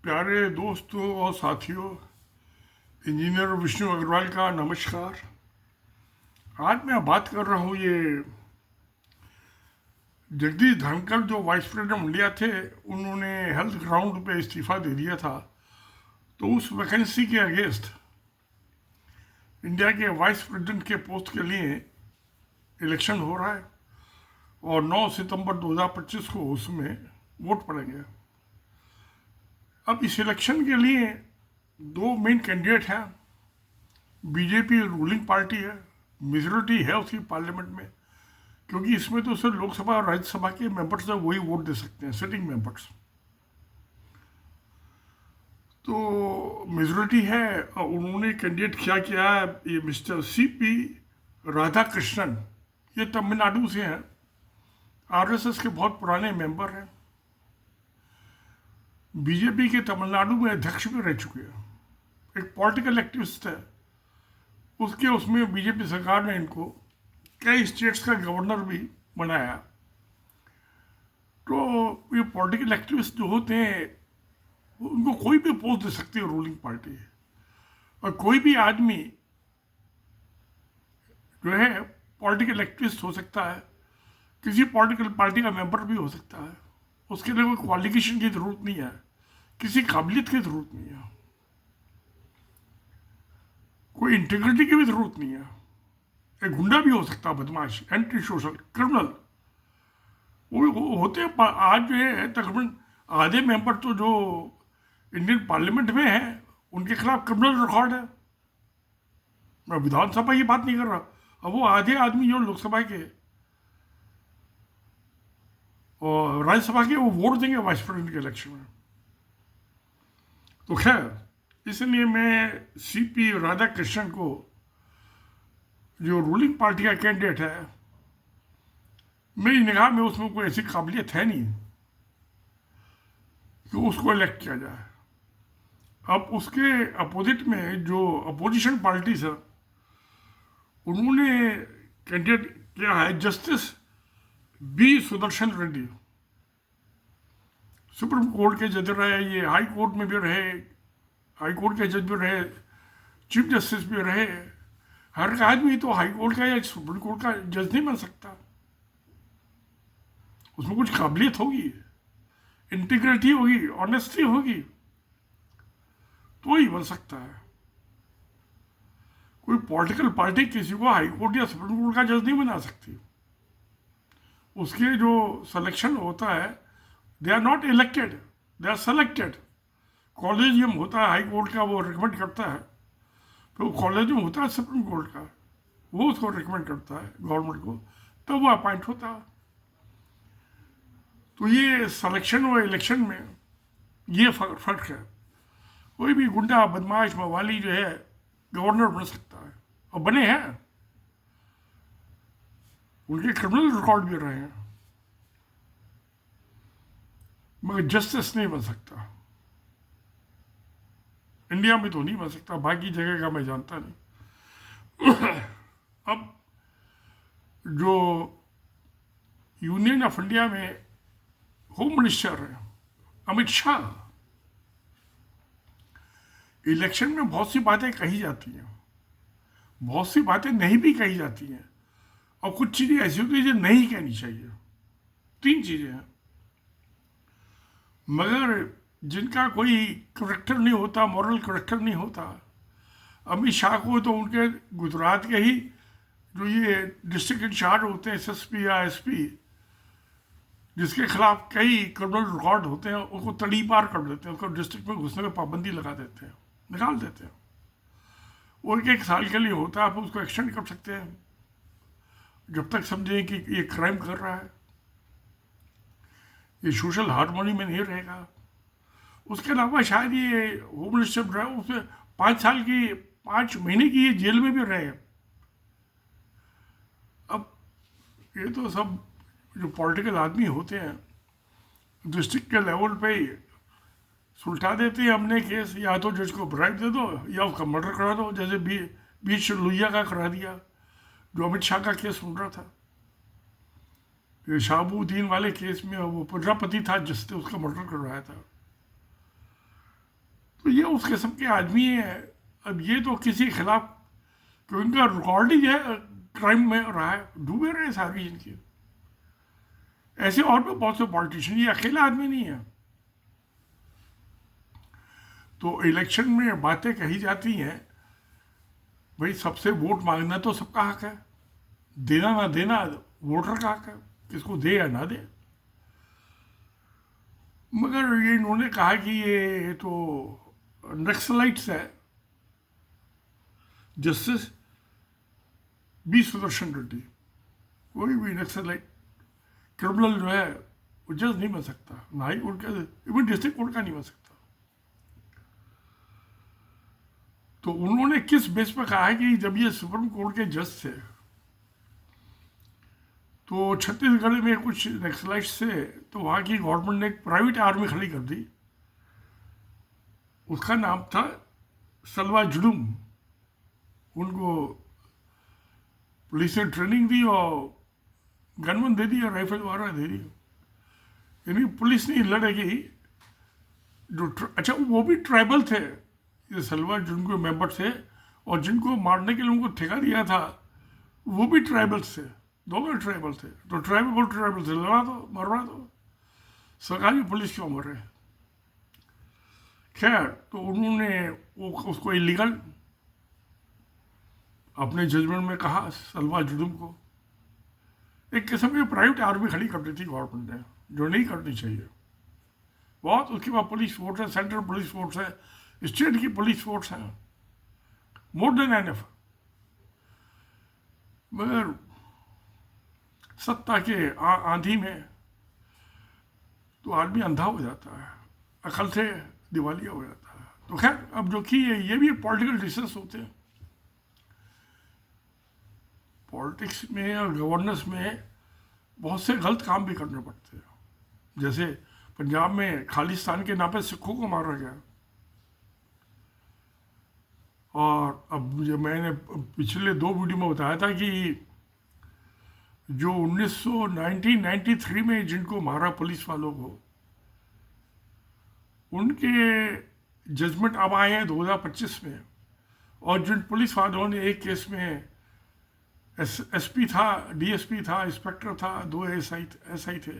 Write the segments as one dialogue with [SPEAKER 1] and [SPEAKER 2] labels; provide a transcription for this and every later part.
[SPEAKER 1] प्यारे दोस्तों और साथियों, इंजीनियर विष्णु अग्रवाल का नमस्कार। आज मैं बात कर रहा हूँ ये जगदीश धनखड़ जो वाइस प्रेसिडेंट इंडिया थे, उन्होंने हेल्थ ग्राउंड पे इस्तीफा दे दिया था। तो उस वैकेंसी के अगेंस्ट इंडिया के वाइस प्रेसिडेंट के पोस्ट के लिए इलेक्शन हो रहा है और 9 सितंबर 2025 को उसमें वोट पड़ेंगे। अब इस इलेक्शन के लिए दो मेन कैंडिडेट हैं। बीजेपी रूलिंग पार्टी है, मेजोरिटी है उसकी पार्लियामेंट में, क्योंकि इसमें तो सिर्फ लोकसभा और राज्यसभा के मेंबर्स हैं, वही वोट दे सकते हैं, सिटिंग मेंबर्स। तो मेजोरिटी है और उन्होंने कैंडिडेट किया है ये मिस्टर सीपी राधाकृष्णन। ये तमिलनाडु से हैं, आरएसएस के बहुत पुराने मेंबर हैं, बीजेपी के तमिलनाडु में अध्यक्ष भी रह चुके हैं, एक पॉलिटिकल एक्टिविस्ट है। उसमें बीजेपी सरकार ने इनको कई स्टेट्स का गवर्नर भी बनाया। तो ये पॉलिटिकल एक्टिविस्ट जो होते हैं उनको कोई भी पोस्ट दे सकती है रूलिंग पार्टी, और कोई भी आदमी जो है पॉलिटिकल एक्टिविस्ट हो सकता है, किसी पॉलिटिकल पार्टी का मेंबर भी हो सकता है। उसके लिए कोई क्वालिफिकेशन की जरूरत नहीं है, किसी काबिलियत की जरूरत नहीं है, कोई इंटीग्रिटी की भी जरूरत नहीं है। एक गुंडा भी हो सकता है, बदमाश, एंटी सोशल, क्रिमिनल, वो होते हैं। आज जो है तकरीबन आधे मेंबर तो जो इंडियन पार्लियामेंट में है उनके खिलाफ क्रिमिनल रिकॉर्ड है। मैं विधानसभा की बात नहीं कर रहा। अब वो आधे आदमी जो लोकसभा के और राज्यसभा के, वो वोट देंगे वाइस प्रेसिडेंट के इलेक्शन में। तो खैर, इसलिए मैं सीपी राधाकृष्णन को, जो रूलिंग पार्टी का कैंडिडेट है, मेरी निगाह में उसमें कोई ऐसी काबिलियत है नहीं कि उसको इलेक्ट किया जाए। अब उसके अपोजिट में जो अपोजिशन पार्टीज है, उन्होंने कैंडिडेट किया है justice B Sudarshan Reddy. Supreme court के जज रहे, ये हाई कोर्ट में भी रहे, हाई कोर्ट के जज भी रहे, चीफ जस्टिस भी रहे। हर आदमी तो हाई कोर्ट का या सुप्रीम कोर्ट का जज नहीं बन सकता। उसमें कुछ काबिलियत होगी, इंटीग्रिटी होगी, ऑनेस्टी होगी, तो ही बन सकता है। कोई पॉलिटिकल पार्टी किसी को हाई कोर्ट या सुप्रीम कोर्ट का जज नहीं बना सकती। उसके जो सिलेक्शन होता है, they are not elected, they are selected. Collegium होता है हाई कोर्ट का, वो रिकमेंड करता है। तो कॉलेजियम होता है सुप्रीम कोर्ट का, वो उसको रिकमेंड करता है गवर्नमेंट को, तब वो अपॉइंट होता है। तो ये सिलेक्शन और इलेक्शन में ये फर्क है। कोई भी गुंडा, बदमाश, मवाली जो है गवर्नर बन सकता है, और बने हैं, उनके क्रिमिनल रिकॉर्ड भी रहे हैं, मगर जस्टिस नहीं बन सकता। इंडिया में तो नहीं बन सकता, बाकी जगह का मैं जानता नहीं। अब जो यूनियन ऑफ इंडिया में होम मिनिस्टर है अमित शाह, इलेक्शन में बहुत सी बातें कही जाती हैं, बहुत सी बातें नहीं भी कही जाती हैं, और कुछ चीजें ऐसी होती है जो नहीं कहनी चाहिए। 3 चीजें हैं, मगर जिनका कोई करेक्टर नहीं होता, मॉरल करेक्टर नहीं होता। अमित शाह को तो उनके गुजरात के ही जो ये डिस्ट्रिक्ट इंचार्ज होते हैं, एसएसपी या एसपी, जिसके खिलाफ कई क्रिमिनल रिकॉर्ड होते हैं, उसको तड़ी पार कर देते हैं, उसको डिस्ट्रिक्ट में घुसने पर पाबंदी लगा देते हैं, निकाल देते हैं। वो 1 साल के लिए होता है, आप उसको एक्सटेंड कर सकते हैं जब तक समझें कि ये क्राइम कर रहा है, ये सोशल हार्मोनी में नहीं रहेगा। उसके अलावा शायद ये होम मिनिस्टर रहा, उसमें 5 महीने की ये जेल में भी रहे। अब ये तो सब जो पॉलिटिकल आदमी होते हैं डिस्ट्रिक्ट के लेवल पे ही सुलझा देते हैं हमने केस, या तो जज को ब्राइब दे दो या उसका मर्डर करा दो, जैसे बीच लोहिया का करा दिया, जो अमित शाह का केस सुन रहा था। ये शहाबुद्दीन वाले केस में वो प्रजापति था जिसने उसका मर्डर करवाया था। ये उस किस्म के आदमी है। अब ये तो किसी के खिलाफ, तो इनका रिकॉर्ड ही है क्राइम में रहा है, डूबे रहे सारी इनकी। ऐसे और भी बहुत से पॉलिटिशियन, ये अकेला आदमी नहीं है। तो इलेक्शन में बातें कही जाती हैं, भाई सबसे वोट मांगना तो सबका हक है, देना ना देना वोटर का हक है, किसको दे या ना दे। मगर ये इन्होंने कहा कि ये तो नक्सलाइट्स है। जस्टिस बी सुदर्शन रेड्डी, कोई भी नक्सलाइट क्रिमिनल जो है वो जज नहीं बन सकता, ना हाई कोर्ट का, इवन डिस्ट्रिक्ट कोर्ट का नहीं बन सकता। तो उन्होंने किस बेस पर कहा है कि जब ये सुप्रीम कोर्ट के जज थे तो छत्तीसगढ़ में कुछ नक्सलाइट्स थे, तो वहाँ की गवर्नमेंट ने एक प्राइवेट आर्मी खड़ी कर दी। उसका नाम था सलवा जुलूम। उनको पुलिस ने ट्रेनिंग दी और गनमन दे दिया, राइफल वगैरह दे दी। यानी पुलिस नहीं लड़ेगी जो अच्छा वो भी ट्राइबल थे, ये सलवा जुलूम के मेंबर थे, और जिनको मारने के लिए उनको ठेका दिया था वो भी ट्राइबल्स थे, दोनों ट्राइबल थे। तो ट्राइबल से लड़ा दो, मरवा दो, सरकारी पुलिस क्यों मर रहे। खैर, तो उन्होंने उसको इलीगल अपने जजमेंट में कहा, सलवा जुलूम को। एक किस्म की प्राइवेट आर्मी खड़ी कर दी थी गवर्नमेंट ने, जो नहीं करनी चाहिए। बहुत उसके बाद पुलिस फोर्स है, सेंट्रल पुलिस फोर्स है, स्टेट की पुलिस फोर्स है, मोर देन एनफ। मगर सत्ता के आंधी में तो आदमी अंधा हो जाता है, अकल से दिवालिया हो जाता है। तो खैर, अब जो कि ये भी पॉलिटिकल डिसीजंस होते हैं। पॉलिटिक्स में और गवर्नेंस में बहुत से गलत काम भी करने पड़ते हैं। जैसे पंजाब में खालिस्तान के नाम पे सिखों को मारा गया। और अब जो मैंने पिछले 2 वीडियो में बताया था कि जो 1993 में जिनको मारा पुलिस वालों को, उनके जजमेंट अब आए हैं 2025 में। और जिन पुलिस वालों ने एक केस में एसपी था, डीएसपी था, इंस्पेक्टर था, 2 एसआई थे,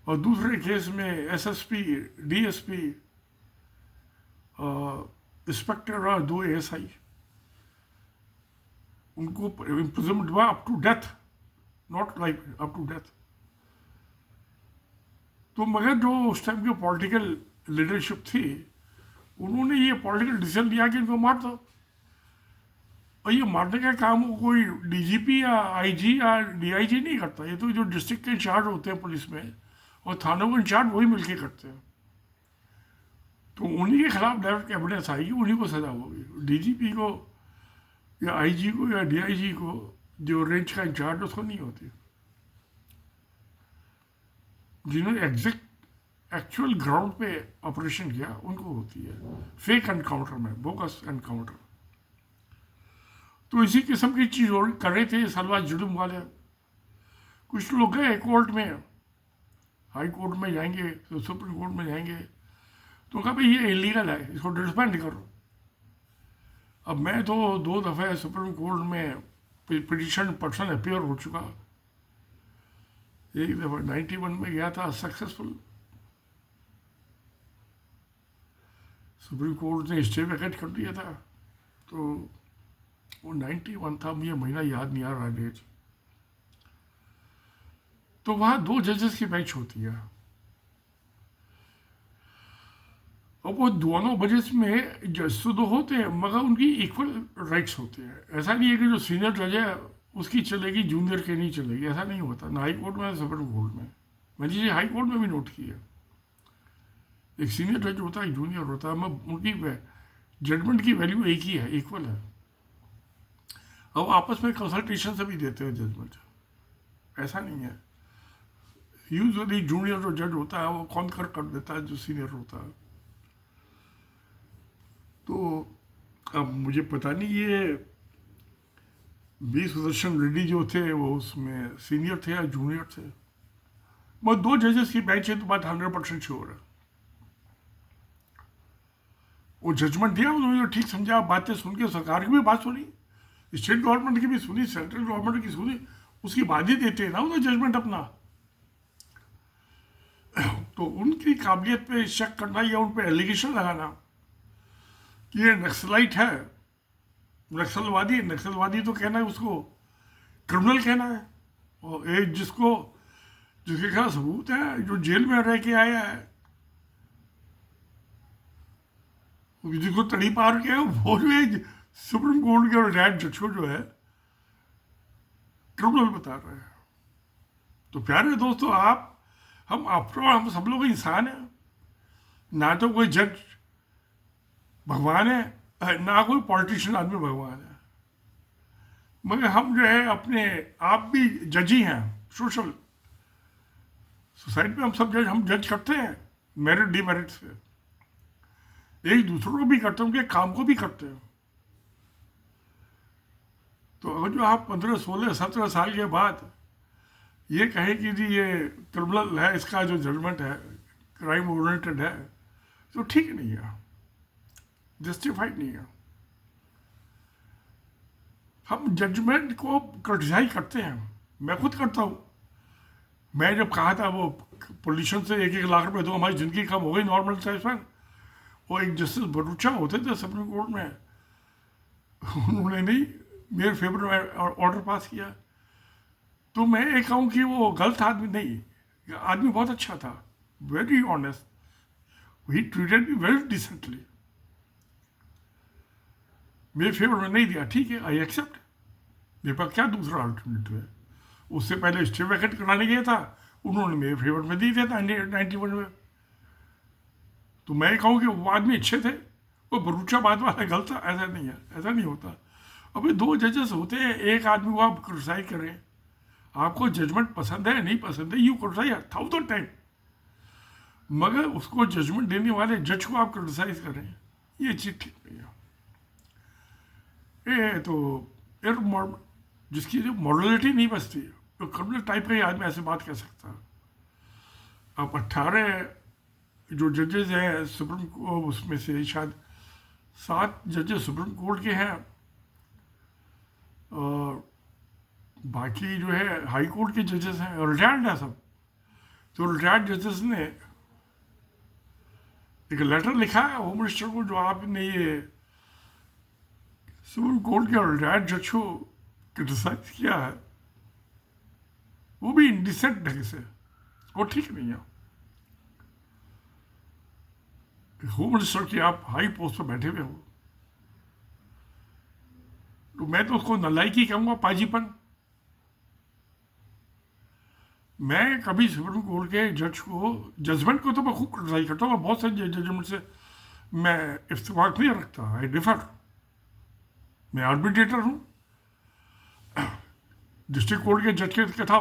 [SPEAKER 1] और दूसरे केस में एसएसपी, डीएसपी, इंस्पेक्टर और 2 एसआई, उनको इम्प्रिजनमेंट हुआ up to death, not life, up to death. तो मगर जो उस टाइम की पॉलिटिकल लीडरशिप थी, उन्होंने ये पॉलिटिकल डिसीजन लिया कि इनको मार दो। और ये मारने का काम कोई डीजीपी या आईजी या डीआईजी नहीं करता, ये तो जो डिस्ट्रिक्ट के इंचार्ज होते हैं पुलिस में और थानों के इंचार्ज वही मिलके करते हैं। तो उन्हीं के खिलाफ डायरेक्ट एविडेंस आएगी, उन्हीं को सजा होगी। डीजीपी को या आईजी को या डीआईजी को, जो रेंज का इंचार्ज, उसको नहीं होती। जिन्होंने एग्जैक्ट एक्चुअल ग्राउंड पे ऑपरेशन किया उनको होती है, फेक एनकाउंटर में, बोगस एनकाउंटर। तो इसी किस्म की चीज़ और कर रहे थे सलवा जुलूम वाले। कुछ लोग गए कोर्ट में, हाई कोर्ट में जाएंगे तो सुप्रीम कोर्ट में जाएंगे, तो कहा भाई ये इलीगल है, इसको डिसबैंड करो। अब मैं तो 2 दफ़े सुप्रीम कोर्ट में पिटिशन पर्सन अपियर हो चुका। एक दफ़ा 91 में गया था, सक्सेसफुल। सुप्रीम कोर्ट ने स्टे वैकेट कर दिया था। तो वो 91 था, मुझे महीना याद नहीं आ रहा डेट। तो वहाँ 2 जजेस की बेंच होती है, और वो दोनों जजेस में जज तो होते हैं मगर उनकी इक्वल राइट्स होते हैं। ऐसा नहीं है कि जो सीनियर जज है उसकी चलेगी, जूनियर की नहीं चलेगी, ऐसा नहीं होता, ना हाई कोर्ट में ना सुप्रीम कोर्ट में। मैंने ये हाई कोर्ट में भी नोट किया, एक सीनियर जज होता है, एक जूनियर होता है, मगर उनकी जजमेंट की वैल्यू एक ही है, इक्वल है। अब आपस में कंसल्टेशन से भी देते हैं जजमेंट, ऐसा नहीं है। यूजुअली जूनियर जो जज होता है वो कॉन्कर कर देता है जो सीनियर होता है। तो अब मुझे पता नहीं ये बी सुदर्शन रेड्डी जो थे वो उसमें सीनियर थे या जूनियर थे। बस 2 जजेस की बेंच है तो बात 100% श्योर है। वो जजमेंट दिया, उन्होंने जो ठीक समझा, बातें सुन के सरकार की भी बात सुनी, स्टेट गवर्नमेंट की भी सुनी, सेंट्रल गवर्नमेंट की सुनी, उसकी बाद ही देते हैं ना उन्हें जजमेंट अपना। तो उनकी काबिलियत पे शक करना या उन पर एलिगेशन लगाना कि ये नक्सलाइट है, नक्सलवादी, नक्सलवादी तो कहना है उसको, क्रिमिनल कहना है। और एक जिसके खिलाफ सबूत है, जो जेल में रह के आया है, जिसको तड़ी पार किया, वो जो है सुप्रीम कोर्ट के रिटायर्ड जज को जो है क्रिमिनल बता रहे हैं। तो प्यारे दोस्तों, हम सब लोग इंसान हैं, ना तो कोई जज भगवान है, ना कोई पॉलिटिशियन आदमी भगवान है, मगर हम जो है अपने आप भी जज ही हैं। सोशल सोसाइटी में हम जज करते हैं मेरिट डिमेरिट से, एक दूसरों को भी करते हैं, उनके काम को भी करते हैं। तो अगर जो आप 15, 16, 17 साल के बाद ये कहें कि जी ये क्रिमिनल है, इसका जो जजमेंट है क्राइम ओरिएंटेड है, तो ठीक नहीं है, जस्टिफाइड नहीं है। हम जजमेंट को क्रिटिसाइज करते हैं, मैं खुद करता हूँ। मैं जब कहा था वो पोल्यूशन से 1-1 लाख रुपए दो हमारी ज़िंदगी कम हो गई नॉर्मल साइज में, वो एक जस्टिस भरूचा होते थे सुप्रीम कोर्ट में, उन्होंने नहीं मेरे फेवर में ऑर्डर पास किया। तो मैं ये कहूँ कि वो गलत आदमी नहीं, आदमी बहुत अच्छा था, very honest, he treated me very decently, मेरे फेवर में नहीं दिया, ठीक है, आई एक्सेप्ट, मेरे पास क्या दूसरा अल्टरनेटिव है। उससे पहले स्टे वैकेट कराने गया था, उन्होंने मेरे फेवर में दी दिया था 91 में। तो मैं कहूँ कि वो आदमी अच्छे थे, वो भरूचाबाद वाला गलत था, ऐसा नहीं है, ऐसा नहीं होता। अभी 2 जजेस होते हैं, एक आदमी को आप क्रिटिसाइज करें, आपको जजमेंट पसंद है नहीं पसंद है, यू क्रिटिसाइज 1000 टाइम, मगर उसको जजमेंट देने वाले जज को आप क्रिटिसाइज करें, ये चीज़ ठीक नहीं है। ये तो जिसकी जो मॉरलिटी नहीं बचती, तो क्रिमिनल टाइप का ही आदमी ऐसे बात कह सकता है। अब 18 जो जजेस हैं सुप्रीम कोर्ट, उसमें से शायद 7 जजेस सुप्रीम कोर्ट के हैं, और बाकी जो है हाई कोर्ट के जजेस हैं, रिटायर्ड है सब। तो रिटायर्ड जजेस ने एक लेटर लिखा है होम मिनिस्टर को, जो आपने ये सुप्रीम कोर्ट के रिटायर्ड जज को क्रिटिसाइज किया है, वो भी इंडिसेंट ढंग से, वो ठीक नहीं है। होम मिनिस्टर की आप हाई पोस्ट पर बैठे हुए हो, तो मैं तो उसको नालायकी कहूँगा, पाजीपन। मैं कभी सुप्रीम कोर्ट के जज को, जजमेंट को तो मैं खूब क्रिटिसाइज करता हूँ, बहुत सारे जजमेंट से मैं इत्तेफाक नहीं रखता, आई डिफर, मैं आर्बिट्रेटर हूँ। डिस्ट्रिक्ट कोर्ट के जज के था,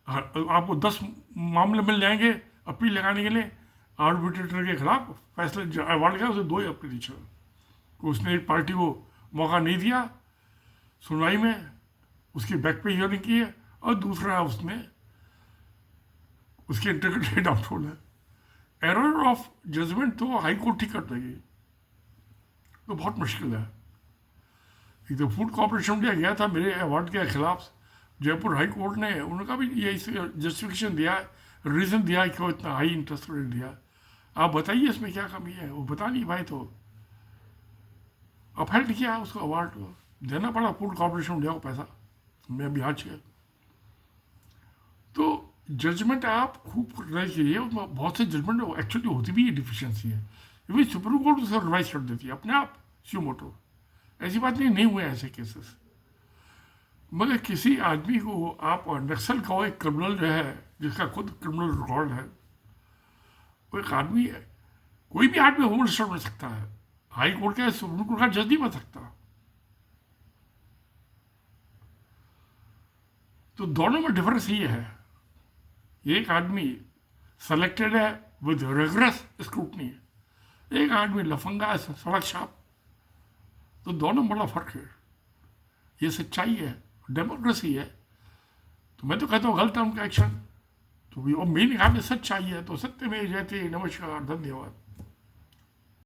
[SPEAKER 1] आपको 10 मामले मिल जाएंगे अपील लगाने के लिए, आर्बिट्रेटर के खिलाफ फैसला अवार्ड किया, उसे 2 ही अपील दी, उसने एक पार्टी को मौका नहीं दिया सुनवाई में, उसकी बैक पे हियरिंग की है, और दूसरा उसने उसकी इंटीग्रिटी डाउटफुल है। एरर ऑफ जजमेंट तो हाई कोर्ट ठीक कर देगी, तो बहुत मुश्किल है। एक तो फूड कॉर्पोरेशन इंडिया गया था मेरे अवार्ड के खिलाफ, जयपुर हाई कोर्ट ने उनका भी ये जस्टिफिकेशन दिया है, रीज़न दिया है क्यों इतना हाई इंटरेस्ट रेट दिया, आप बताइए इसमें क्या कमी है। वो बता नहीं भाई, तो अपहेल्ड किया उसको, अवार्ड को देना पड़ा फूड कॉर्पोरेशन इंडिया को पैसा, मैं बिहार से। तो जजमेंट आप खूब करना चाहिए, उसमें बहुत से जजमेंट एक्चुअली होती भी ये डिफिशियंसी है, ये भी सुप्रीम कोर्ट उसे रिवाइज कर देती है अपने आप स्यू मोटो, ऐसी बात नहीं हुए ऐसे केसेस। मगर किसी आदमी को आप नक्सल का एक क्रिमिनल जो है, जिसका खुद क्रिमिनल रिकॉर्ड है, वो एक आदमी है, कोई भी आदमी होम मिनिस्टर बन सकता है, हाई कोर्ट का सुप्रीम कोर्ट का जज नहीं बन सकता। तो दोनों में डिफरेंस ये है, एक आदमी सेलेक्टेड है विद रिगरस स्क्रूटनी, एक आदमी लफंगा है, सड़क छाप, तो दोनों बड़ा फर्क है। ये सच्चाई है, डेमोक्रेसी है। तो मैं तो कहता हूँ गलत है उनका एक्शन, तो मेरी कहा सच्चाई है, तो सत्य में जयते। नमस्कार, धन्यवाद।